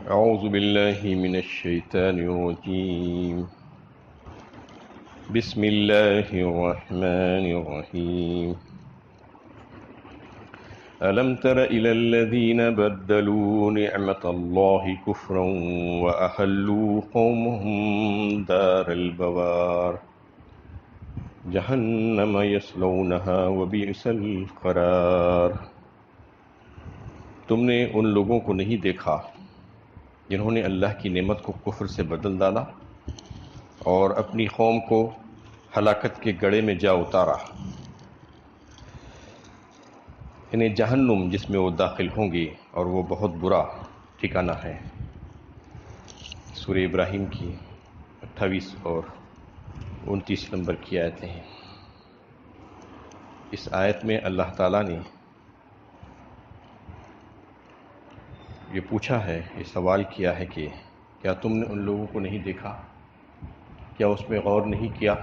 أعوذ بالله من الشيطان الرجيم. بسم الله الرحمن الرحيم. ألم تر إلى الذين بدلوا نعمة الله كفرا وأحلوا قومهم دار البوار جهنم يصلونها وبئس القرار. تم نے ان لوگوں کو نہیں دیکھا جنہوں نے اللہ کی نعمت کو کفر سے بدل ڈالا اور اپنی قوم کو ہلاکت کے گڑھے میں جا اتارا، انہیں جہنم جس میں وہ داخل ہوں گے اور وہ بہت برا ٹھکانہ ہے۔ سورہ ابراہیم کی 28 اور 29 نمبر کی آیتیں ہیں۔ اس آیت میں اللہ تعالیٰ نے یہ پوچھا ہے، یہ سوال کیا ہے کہ کیا تم نے ان لوگوں کو نہیں دیکھا، کیا اس میں غور نہیں کیا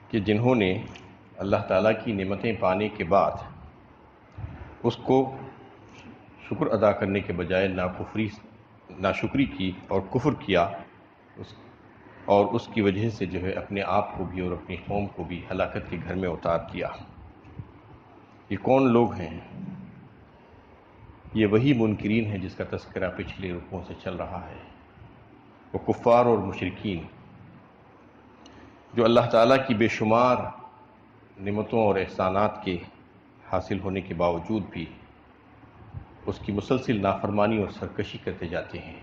کہ جنہوں نے اللہ تعالیٰ کی نعمتیں پانے کے بعد اس کو شکر ادا کرنے کے بجائے ناشکری کی اور کفر کیا، اور اس کی وجہ سے جو ہے اپنے آپ کو بھی اور اپنی قوم کو بھی ہلاکت کے گھر میں اتار دیا۔ یہ کون لوگ ہیں؟ یہ وہی منکرین ہیں جس کا تذکرہ پچھلے رکوعوں سے چل رہا ہے۔ وہ کفار اور مشرکین جو اللہ تعالیٰ کی بے شمار نعمتوں اور احسانات کے حاصل ہونے کے باوجود بھی اس کی مسلسل نافرمانی اور سرکشی کرتے جاتے ہیں،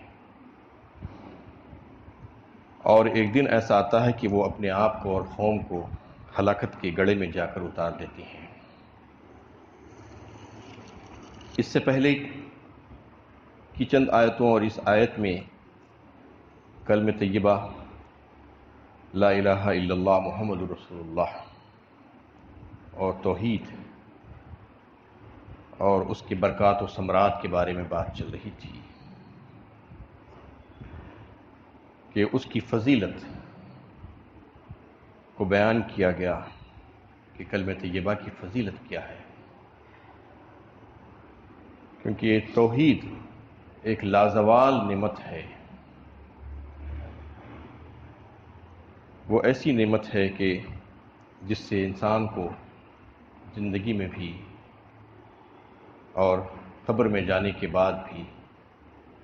اور ایک دن ایسا آتا ہے کہ وہ اپنے آپ کو اور قوم کو ہلاکت کے گڑھے میں جا کر اتار دیتے ہیں۔ اس سے پہلے کی چند آیتوں اور اس آیت میں کلمہ طیبہ لا الہ الا اللہ محمد رسول اللہ اور توحید اور اس کے برکات و ثمرات کے بارے میں بات چل رہی تھی کہ اس کی فضیلت کو بیان کیا گیا کہ کلمہ طیبہ کی فضیلت کیا ہے، کیونکہ یہ توحید ایک لازوال نعمت ہے۔ وہ ایسی نعمت ہے کہ جس سے انسان کو زندگی میں بھی اور قبر میں جانے کے بعد بھی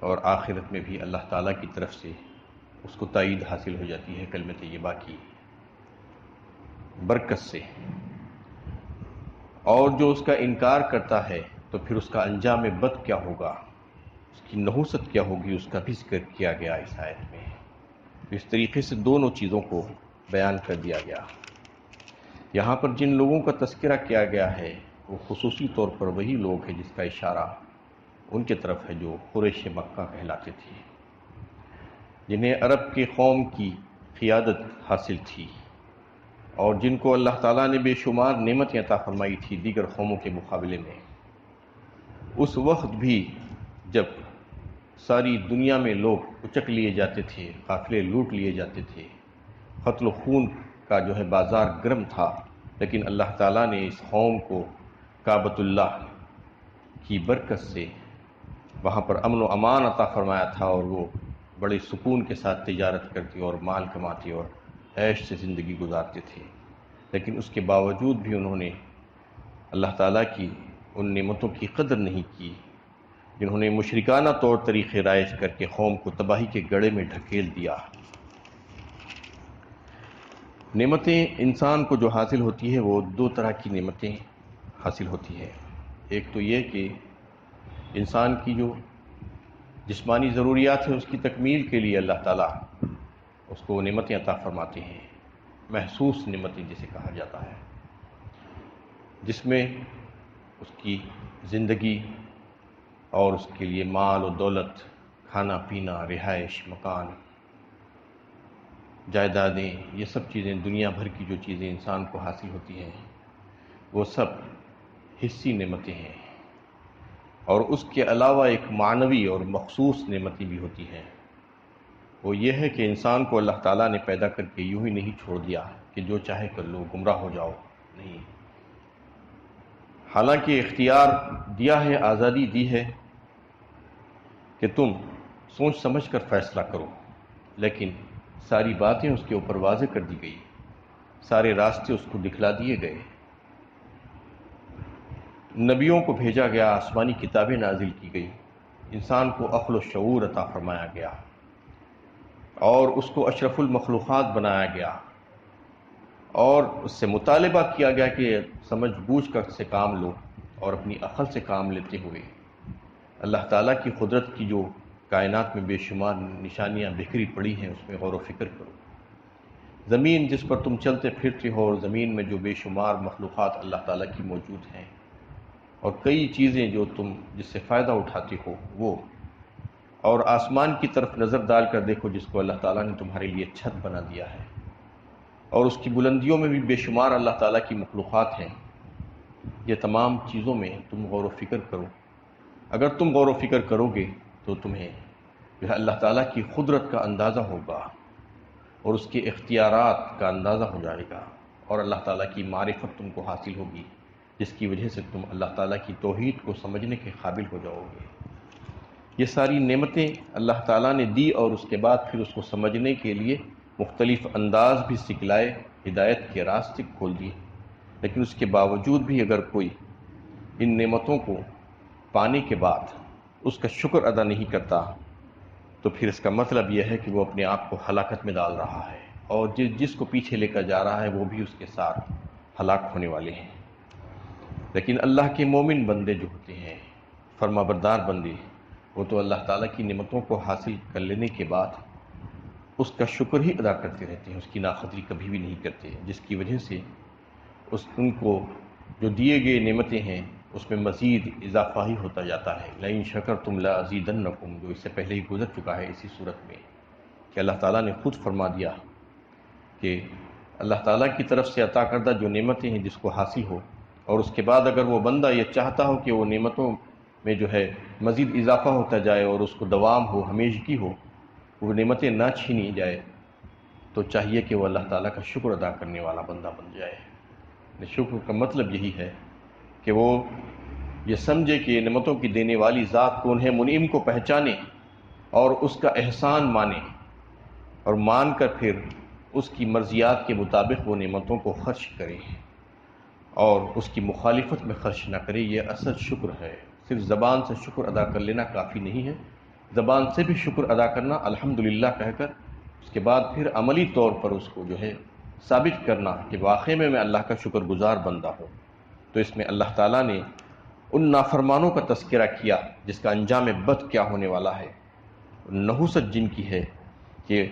اور آخرت میں بھی اللہ تعالیٰ کی طرف سے اس کو تائید حاصل ہو جاتی ہے کلمہ طیبہ کی برکت سے۔ اور جو اس کا انکار کرتا ہے تو پھر اس کا انجام بد کیا ہوگا، اس کی نحوست کیا ہوگی، اس کا بھی ذکر کیا گیا اس آیت میں۔ اس طریقے سے دونوں چیزوں کو بیان کر دیا گیا۔ یہاں پر جن لوگوں کا تذکرہ کیا گیا ہے وہ خصوصی طور پر وہی لوگ ہیں جس کا اشارہ ان کے طرف ہے جو قریش مکہ کہلاتے تھے، جنہیں عرب کے قوم کی قیادت حاصل تھی اور جن کو اللہ تعالیٰ نے بے شمار نعمتیں عطا فرمائی تھی دیگر قوموں کے مقابلے میں۔ اس وقت بھی جب ساری دنیا میں لوگ اچک لیے جاتے تھے، قافلے لوٹ لیے جاتے تھے، قتل و خون کا جو ہے بازار گرم تھا، لیکن اللہ تعالیٰ نے اس قوم کو کعبۃ اللہ کی برکت سے وہاں پر امن و امان عطا فرمایا تھا، اور وہ بڑے سکون کے ساتھ تجارت کرتے اور مال کماتے اور عیش سے زندگی گزارتے تھے۔ لیکن اس کے باوجود بھی انہوں نے اللہ تعالیٰ کی ان نعمتوں کی قدر نہیں کی جنہوں نے مشرکانہ طور طریقے رائج کر کے قوم کو تباہی کے گڑھے میں ڈھکیل دیا۔ نعمتیں انسان کو جو حاصل ہوتی ہے وہ دو طرح کی نعمتیں حاصل ہوتی ہے۔ ایک تو یہ کہ انسان کی جو جسمانی ضروریات ہیں اس کی تکمیل کے لیے اللہ تعالیٰ اس کو نعمتیں عطا فرماتے ہیں، محسوس نعمتیں جسے کہا جاتا ہے، جس میں اس کی زندگی اور اس کے لیے مال و دولت، کھانا پینا، رہائش، مکان، جائیدادیں، یہ سب چیزیں، دنیا بھر کی جو چیزیں انسان کو حاصل ہوتی ہیں وہ سب حصی نعمتیں ہیں۔ اور اس کے علاوہ ایک معنوی اور مخصوص نعمتیں بھی ہوتی ہیں، وہ یہ ہے کہ انسان کو اللہ تعالیٰ نے پیدا کر کے یوں ہی نہیں چھوڑ دیا کہ جو چاہے کر لو، گمراہ ہو جاؤ، نہیں، حالانکہ اختیار دیا ہے، آزادی دی ہے، کہ تم سوچ سمجھ کر فیصلہ کرو، لیکن ساری باتیں اس کے اوپر واضح کر دی گئی، سارے راستے اس کو دکھلا دیے گئے، نبیوں کو بھیجا گیا، آسمانی کتابیں نازل کی گئی، انسان کو عقل و شعور عطا فرمایا گیا اور اس کو اشرف المخلوقات بنایا گیا، اور اس سے مطالبہ کیا گیا کہ سمجھ بوجھ کر سے کام لو اور اپنی عقل سے کام لیتے ہوئے اللہ تعالیٰ کی قدرت کی جو کائنات میں بے شمار نشانیاں بکھری پڑی ہیں اس میں غور و فکر کرو۔ زمین جس پر تم چلتے پھرتے ہو اور زمین میں جو بے شمار مخلوقات اللہ تعالیٰ کی موجود ہیں، اور کئی چیزیں جو تم جس سے فائدہ اٹھاتے ہو وہ، اور آسمان کی طرف نظر ڈال کر دیکھو جس کو اللہ تعالیٰ نے تمہارے لیے چھت بنا دیا ہے، اور اس کی بلندیوں میں بھی بے شمار اللہ تعالیٰ کی مخلوقات ہیں۔ یہ تمام چیزوں میں تم غور و فکر کرو۔ اگر تم غور و فکر کرو گے تو تمہیں جو ہے اللہ تعالیٰ کی قدرت کا اندازہ ہوگا اور اس کے اختیارات کا اندازہ ہو جائے گا، اور اللہ تعالیٰ کی معرفت تم کو حاصل ہوگی، جس کی وجہ سے تم اللہ تعالیٰ کی توحید کو سمجھنے کے قابل ہو جاؤ گے۔ یہ ساری نعمتیں اللہ تعالیٰ نے دی اور اس کے بعد پھر اس کو سمجھنے کے لیے مختلف انداز بھی سکھلائے، ہدایت کے راستے کھول دیے، لیکن اس کے باوجود بھی اگر کوئی ان نعمتوں کو پانے کے بعد اس کا شکر ادا نہیں کرتا تو پھر اس کا مطلب یہ ہے کہ وہ اپنے آپ کو ہلاکت میں ڈال رہا ہے، اور جس کو پیچھے لے کر جا رہا ہے وہ بھی اس کے ساتھ ہلاک ہونے والے ہیں۔ لیکن اللہ کے مومن بندے جو ہوتے ہیں، فرما بردار بندے، وہ تو اللہ تعالیٰ کی نعمتوں کو حاصل کر لینے کے بعد اس کا شکر ہی ادا کرتے رہتے ہیں، اس کی ناقدری کبھی بھی نہیں کرتے، جس کی وجہ سے ان کو جو دیے گئے نعمتیں ہیں اس میں مزید اضافہ ہی ہوتا جاتا ہے۔ لئن شکرتم لازیدنکم، جو اس سے پہلے ہی گزر چکا ہے اسی صورت میں، کہ اللہ تعالیٰ نے خود فرما دیا کہ اللہ تعالیٰ کی طرف سے عطا کردہ جو نعمتیں ہیں جس کو حاصل ہو، اور اس کے بعد اگر وہ بندہ یہ چاہتا ہو کہ وہ نعمتوں میں جو ہے مزید اضافہ ہوتا جائے اور اس کو دوام ہو، ہمیشگی ہو، وہ نعمتیں نہ چھینی جائے، تو چاہیے کہ وہ اللہ تعالیٰ کا شکر ادا کرنے والا بندہ بن جائے۔ شکر کا مطلب یہی ہے کہ وہ یہ سمجھے کہ نعمتوں کی دینے والی ذات کون ہے، منعم کو پہچانے اور اس کا احسان مانے، اور مان کر پھر اس کی مرضیات کے مطابق وہ نعمتوں کو خرچ کرے اور اس کی مخالفت میں خرچ نہ کرے۔ یہ اصل شکر ہے۔ صرف زبان سے شکر ادا کر لینا کافی نہیں ہے، زبان سے بھی شکر ادا کرنا الحمدللہ کہہ کر اس کے بعد پھر عملی طور پر اس کو جو ہے ثابت کرنا کہ واقعی میں اللہ کا شکر گزار بندہ ہوں۔ تو اس میں اللہ تعالیٰ نے ان نافرمانوں کا تذکرہ کیا جس کا انجام بد کیا ہونے والا ہے، نحوست جن کی ہے کہ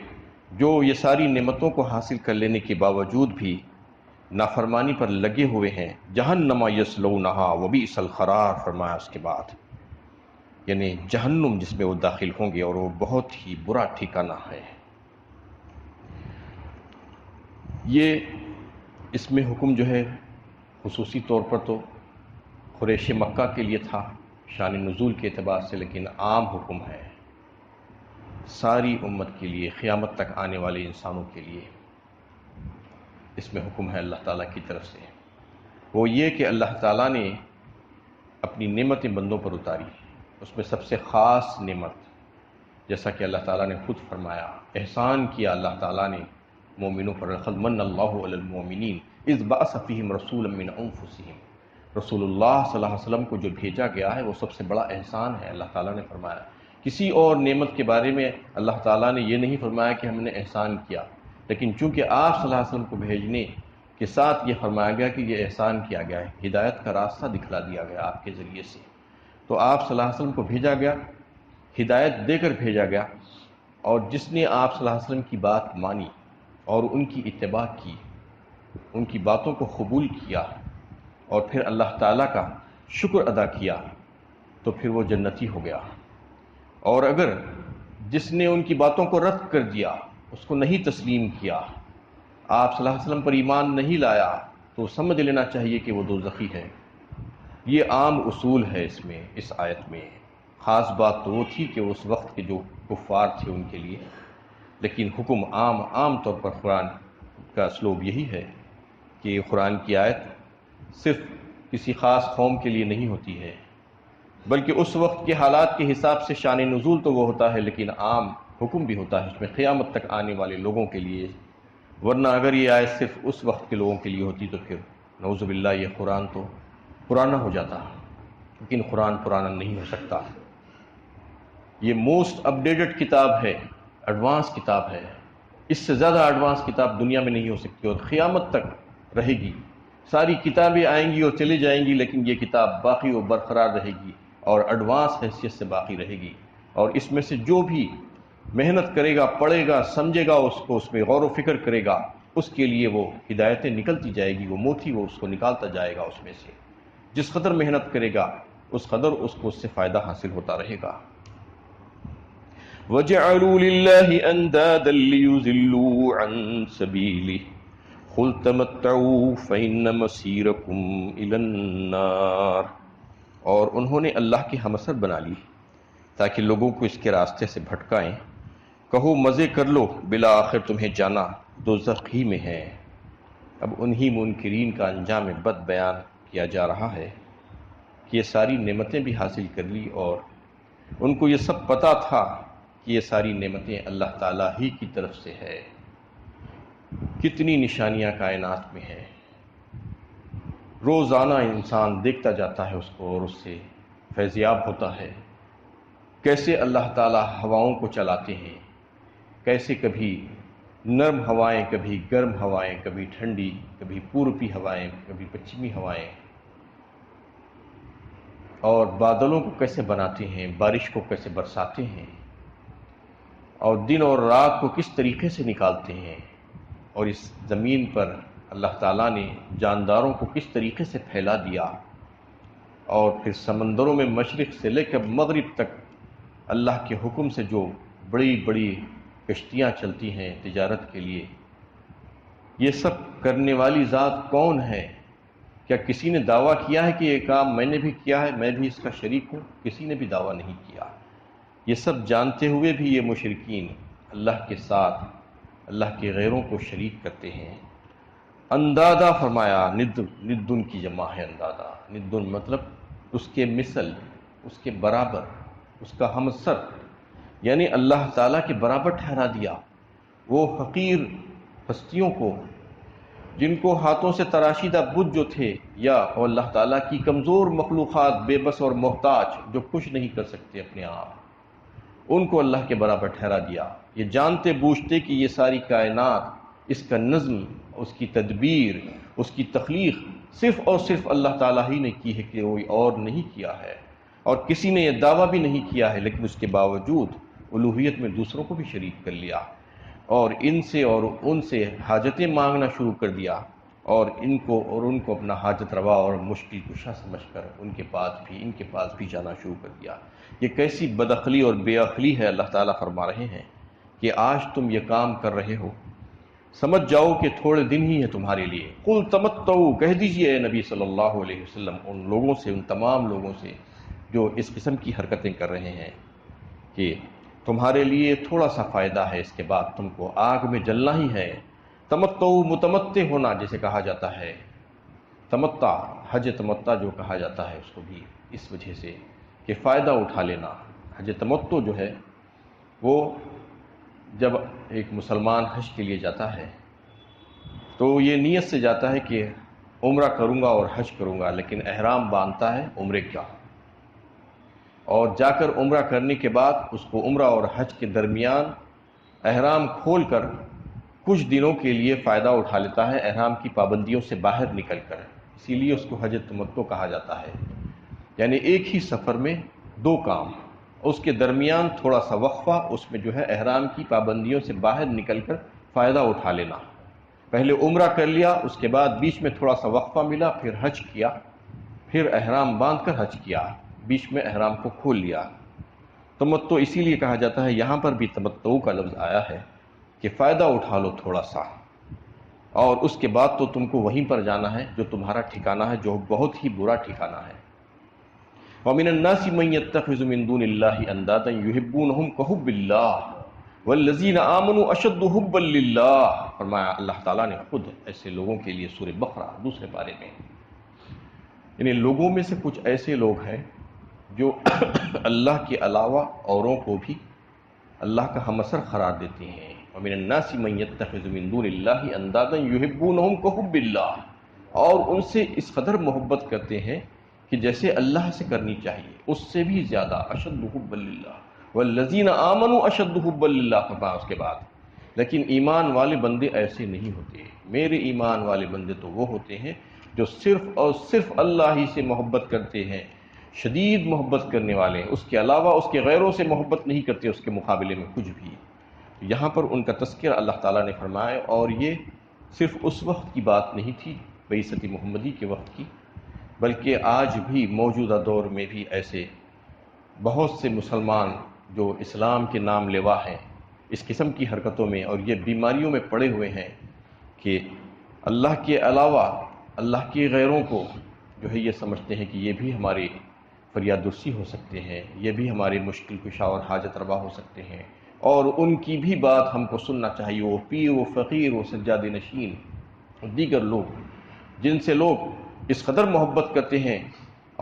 جو یہ ساری نعمتوں کو حاصل کر لینے کے باوجود بھی نافرمانی پر لگے ہوئے ہیں۔ جہنم یصلونھا وبئس القرار، فرمایا اس کے بعد، یعنی جہنم جس میں وہ داخل ہوں گے، اور وہ بہت ہی برا ٹھکانہ ہے۔ یہ اس میں حکم جو ہے خصوصی طور پر تو قریش مکہ کے لیے تھا شان نزول کے اعتبار سے، لیکن عام حکم ہے ساری امت کے لیے، قیامت تک آنے والے انسانوں کے لیے۔ اس میں حکم ہے اللہ تعالیٰ کی طرف سے، وہ یہ کہ اللہ تعالیٰ نے اپنی نعمتیں بندوں پر اتاری، اس میں سب سے خاص نعمت، جیسا کہ اللہ تعالیٰ نے خود فرمایا، احسان کیا اللہ تعالیٰ نے مومنوں پر، لقد من اللہ علی المؤمنین اذ بعث فیہم رسولا من انفسہم۔ رسول اللہ صلی اللہ علیہ وسلم کو جو بھیجا گیا ہے وہ سب سے بڑا احسان ہے، اللہ تعالیٰ نے فرمایا۔ کسی اور نعمت کے بارے میں اللہ تعالیٰ نے یہ نہیں فرمایا کہ ہم نے احسان کیا، لیکن چونکہ آپ صلی اللہ علیہ وسلم کو بھیجنے کے ساتھ یہ فرمایا گیا کہ یہ احسان کیا گیا ہے، ہدایت کا راستہ دکھلا دیا گیا آپ کے ذریعے سے، تو آپ صلی اللہ علیہ وسلم کو بھیجا گیا، ہدایت دے کر بھیجا گیا، اور جس نے آپ صلی اللہ علیہ وسلم کی بات مانی اور ان کی اتباع کی، ان کی باتوں کو قبول کیا اور پھر اللہ تعالیٰ کا شکر ادا کیا، تو پھر وہ جنتی ہو گیا۔ اور اگر جس نے ان کی باتوں کو رد کر دیا، اس کو نہیں تسلیم کیا، آپ صلی اللہ علیہ وسلم پر ایمان نہیں لایا، تو سمجھ لینا چاہیے کہ وہ دوزخی ہے۔ یہ عام اصول ہے اس میں، اس آیت میں۔ خاص بات تو وہ تھی کہ اس وقت کے جو کفار تھے ان کے لیے، لیکن حکم عام طور پر قرآن کا اسلوب یہی ہے کہ قرآن کی آیت صرف کسی خاص قوم کے لیے نہیں ہوتی ہے، بلکہ اس وقت کے حالات کے حساب سے شان نزول تو وہ ہوتا ہے، لیکن عام حکم بھی ہوتا ہے اس میں قیامت تک آنے والے لوگوں کے لیے، ورنہ اگر یہ آیت صرف اس وقت کے لوگوں کے لیے ہوتی تو پھر نعوذ باللہ یہ قرآن تو پرانا ہو جاتا، لیکن قرآن پرانا نہیں ہو سکتا۔ یہ موسٹ اپڈیٹڈ کتاب ہے، ایڈوانس کتاب ہے، اس سے زیادہ ایڈوانس کتاب دنیا میں نہیں ہو سکتی، اور قیامت تک رہے گی۔ ساری کتابیں آئیں گی اور چلی جائیں گی، لیکن یہ کتاب باقی و برقرار رہے گی اور ایڈوانس حیثیت سے باقی رہے گی، اور اس میں سے جو بھی محنت کرے گا، پڑھے گا، سمجھے گا، اس کو اس میں غور و فکر کرے گا، اس کے لیے وہ ہدایتیں نکلتی جائے گی، وہ موتی وہ اس کو نکالتا جائے گا اس میں سے۔ جس قدر محنت کرے گا اس قدر اس کو اس سے فائدہ حاصل ہوتا رہے گا۔ وَجَعَلُوا لِلَّهِ أَنْدَادًا لِيُضِلُّوا عَنْ سَبِيلِهِ قُلْ تَمَتَّعُوا فَإِنَّ مَصِيرَكُمْ إِلَى النَّارِ، اور انہوں نے اللہ کی ہمسر بنا لی تاکہ لوگوں کو اس کے راستے سے بھٹکائیں۔ کہو مزے کر لو، بالآخر تمہیں جانا دوزخ ہی میں ہے۔ اب انہی منکرین کا انجام بد بیان کیا جا رہا ہے کہ یہ ساری نعمتیں بھی حاصل کر لی، اور ان کو یہ سب پتہ تھا کہ یہ ساری نعمتیں اللہ تعالیٰ ہی کی طرف سے ہے۔ کتنی نشانیاں کائنات میں ہیں، روزانہ انسان دیکھتا جاتا ہے اس کو اور اس سے فیضیاب ہوتا ہے۔ کیسے اللہ تعالیٰ ہواؤں کو چلاتے ہیں، کیسے کبھی نرم ہوائیں، کبھی گرم ہوائیں، کبھی ٹھنڈی، کبھی پوربی ہوائیں، کبھی پچھمی ہوائیں، اور بادلوں کو کیسے بناتے ہیں، بارش کو کیسے برساتے ہیں، اور دن اور رات کو کس طریقے سے نکالتے ہیں، اور اس زمین پر اللہ تعالیٰ نے جانداروں کو کس طریقے سے پھیلا دیا، اور پھر سمندروں میں مشرق سے لے کر مغرب تک اللہ کے حکم سے جو بڑی بڑی کشتیاں چلتی ہیں تجارت کے لیے، یہ سب کرنے والی ذات کون ہے؟ کیا کسی نے دعویٰ کیا ہے کہ یہ کام میں نے بھی کیا ہے، میں بھی اس کا شریک ہوں؟ کسی نے بھی دعویٰ نہیں کیا۔ یہ سب جانتے ہوئے بھی یہ مشرکین اللہ کے ساتھ اللہ کے غیروں کو شریک کرتے ہیں۔ اندادہ فرمایا، ندن کی جمع ہے اندادہ، ندن مطلب اس کے مثل، اس کے برابر، اس کا ہمسر، یعنی اللہ تعالیٰ کے برابر ٹھہرا دیا وہ حقیر ہستیوں کو، جن کو ہاتھوں سے تراشیدہ بت جو تھے، یا اللہ تعالیٰ کی کمزور مخلوقات، بے بس اور محتاج، جو کچھ نہیں کر سکتے اپنے آپ، ان کو اللہ کے برابر ٹھہرا دیا، یہ جانتے بوجھتے کہ یہ ساری کائنات، اس کا نظم، اس کی تدبیر، اس کی تخلیق صرف اور صرف اللہ تعالیٰ ہی نے کی ہے، کہ کوئی اور نہیں کیا ہے، اور کسی نے یہ دعویٰ بھی نہیں کیا ہے، لیکن اس کے باوجود الوہیت میں دوسروں کو بھی شریک کر لیا، اور ان سے اور ان سے حاجتیں مانگنا شروع کر دیا، اور ان کو اپنا حاجت روا اور مشکل کشا سمجھ کر ان کے پاس بھی جانا شروع کر دیا۔ یہ کیسی بدعقلی اور بے عقلی ہے، اللہ تعالیٰ فرما رہے ہیں کہ آج تم یہ کام کر رہے ہو، سمجھ جاؤ کہ تھوڑے دن ہی ہیں تمہارے لیے۔ قل تمتعوا، کہہ دیجئے اے نبی صلی اللہ علیہ وسلم ان لوگوں سے، ان تمام لوگوں سے جو اس قسم کی حرکتیں کر رہے ہیں، کہ تمہارے لیے تھوڑا سا فائدہ ہے، اس کے بعد تم کو آگ میں جلنا ہی ہے۔ تمتع، متمتع ہونا جیسے کہا جاتا ہے، تمتع، حج تمتع جو کہا جاتا ہے اس کو بھی اس وجہ سے کہ فائدہ اٹھا لینا۔ حج تمتع جو ہے وہ جب ایک مسلمان حج کے لیے جاتا ہے تو یہ نیت سے جاتا ہے کہ عمرہ کروں گا اور حج کروں گا، لیکن احرام باندھتا ہے عمرے کا، اور جا کر عمرہ کرنے کے بعد اس کو عمرہ اور حج کے درمیان احرام کھول کر کچھ دنوں کے لیے فائدہ اٹھا لیتا ہے احرام کی پابندیوں سے باہر نکل کر، اسی لیے اس کو حج تمتع کہا جاتا ہے، یعنی ایک ہی سفر میں دو کام، اس کے درمیان تھوڑا سا وقفہ، اس میں جو ہے احرام کی پابندیوں سے باہر نکل کر فائدہ اٹھا لینا۔ پہلے عمرہ کر لیا، اس کے بعد بیچ میں تھوڑا سا وقفہ ملا، پھر حج کیا، پھر احرام باندھ کر حج کیا، بیچ میں احرام کو کھول لیا۔ تمتع اسی لیے کہا جاتا ہے، یہاں پر بھی تمتع کا لفظ آیا ہے کہ فائدہ اٹھا لو تھوڑا سا، اور اس کے بعد تو تم کو وہیں پر جانا ہے جو تمہارا ٹھکانہ ہے، جو بہت ہی برا ٹھکانہ ہے۔ وَمِنَ النَّاسِ مَن يَتَّخِذُ مِن دُونِ اللَّهِ أَندَادًا يُحِبُّونَهُمْ كَحُبِّ اللَّهِ وَالَّذِينَ آمَنُوا أَشَدُّ حُبًّا لِلَّهِ، فرمایا اللہ تعالیٰ نے خود ایسے لوگوں کے لیے سورہ بقرہ دوسرے پارے میں، یعنی لوگوں میں سے کچھ ایسے لوگ ہیں جو اللہ کے علاوہ اوروں کو بھی اللہ کا ہم اثر قرار دیتے ہیں. وَمِنَ النَّاسِ مَن يَتَّخِذُ مِن دُونِ اللَّهِ أَندَادًا يُحِبُّونَهُمْ كَحُبِّ اللَّهِ، اور ان سے اس قدر محبت کرتے ہیں کہ جیسے اللہ سے کرنی چاہیے اس سے بھی زیادہ. أَشَدُّ حُبًّا لِلَّهِ وَالَّذِينَ آمَنُوا أَشَدُّ حُبًّا لِلَّهِ. فرمایا اس کے بعد لیکن ایمان والے بندے ایسے نہیں ہوتے. میرے ایمان والے بندے تو وہ ہوتے ہیں جو صرف اور صرف اللہ ہی سے محبت کرتے ہیں، شدید محبت کرنے والے ہیں، اس کے علاوہ اس کے غیروں سے محبت نہیں کرتے اس کے مقابلے میں کچھ بھی. یہاں پر ان کا تذکرہ اللہ تعالیٰ نے فرمایا، اور یہ صرف اس وقت کی بات نہیں تھی بعثت محمدی کے وقت کی، بلکہ آج بھی موجودہ دور میں بھی ایسے بہت سے مسلمان جو اسلام کے نام لیوا ہیں اس قسم کی حرکتوں میں اور یہ بیماریوں میں پڑے ہوئے ہیں کہ اللہ کے علاوہ اللہ کے غیروں کو جو ہے یہ سمجھتے ہیں کہ یہ بھی ہمارے فریاد رسی ہو سکتے ہیں، یہ بھی ہمارے مشکل کشا اور حاجت روا ہو سکتے ہیں، اور ان کی بھی بات ہم کو سننا چاہیے. وہ پیر و فقیر و سجاد نشین دیگر لوگ جن سے لوگ اس قدر محبت کرتے ہیں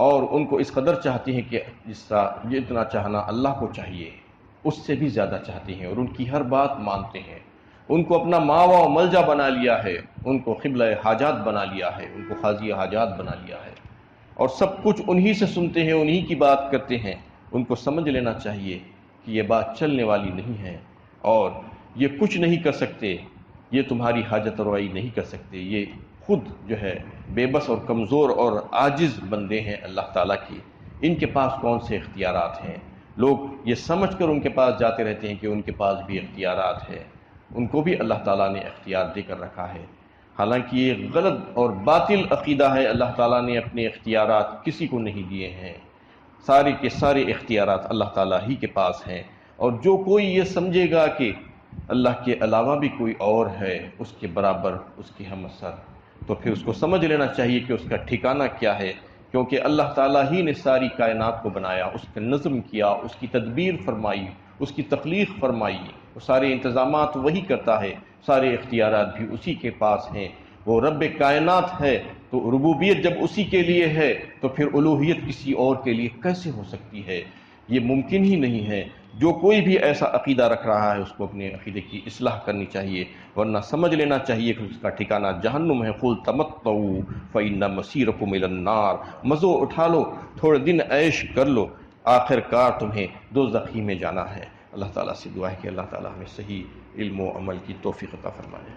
اور ان کو اس قدر چاہتے ہیں کہ جس طرح جتنا چاہنا اللہ کو چاہیے اس سے بھی زیادہ چاہتے ہیں، اور ان کی ہر بات مانتے ہیں. ان کو اپنا ماوا و ملجا بنا لیا ہے، ان کو قبلہ حاجات بنا لیا ہے، ان کو قاضی حاجات بنا لیا ہے، اور سب کچھ انہی سے سنتے ہیں، انہی کی بات کرتے ہیں. ان کو سمجھ لینا چاہیے کہ یہ بات چلنے والی نہیں ہے، اور یہ کچھ نہیں کر سکتے، یہ تمہاری حاجت روائی نہیں کر سکتے. یہ خود جو ہے بے بس اور کمزور اور عاجز بندے ہیں اللہ تعالیٰ کی. ان کے پاس کون سے اختیارات ہیں؟ لوگ یہ سمجھ کر ان کے پاس جاتے رہتے ہیں کہ ان کے پاس بھی اختیارات ہیں. ان کو بھی اللہ تعالیٰ نے اختیار دے کر رکھا ہے، حالانکہ یہ غلط اور باطل عقیدہ ہے. اللہ تعالیٰ نے اپنے اختیارات کسی کو نہیں دیے ہیں، سارے کے سارے اختیارات اللہ تعالیٰ ہی کے پاس ہیں. اور جو کوئی یہ سمجھے گا کہ اللہ کے علاوہ بھی کوئی اور ہے اس کے برابر، اس کے ہم اثر، تو پھر اس کو سمجھ لینا چاہیے کہ اس کا ٹھکانہ کیا ہے. کیونکہ اللہ تعالیٰ ہی نے ساری کائنات کو بنایا، اس کا نظم کیا، اس کی تدبیر فرمائی، اس کی تخلیق فرمائی، وہ سارے انتظامات وہی کرتا ہے، سارے اختیارات بھی اسی کے پاس ہیں. وہ رب کائنات ہے تو ربوبیت جب اسی کے لیے ہے تو پھر الوہیت کسی اور کے لیے کیسے ہو سکتی ہے؟ یہ ممکن ہی نہیں ہے. جو کوئی بھی ایسا عقیدہ رکھ رہا ہے اس کو اپنے عقیدے کی اصلاح کرنی چاہیے، ورنہ سمجھ لینا چاہیے کہ اس کا ٹھکانہ جہنم ہے. قُلْ تَمَتَّعُوا فَإِنَّ مَصِيرَكُمْ إِلَى النَّارِ، مزو اٹھا لو، تھوڑے دن عیش کر لو، آخر کار تمہیں دوزخ ہی میں جانا ہے. اللہ تعالیٰ سے دعا ہے کہ اللہ تعالیٰ ہمیں صحیح علم و عمل کی توفیق عطا فرمائے.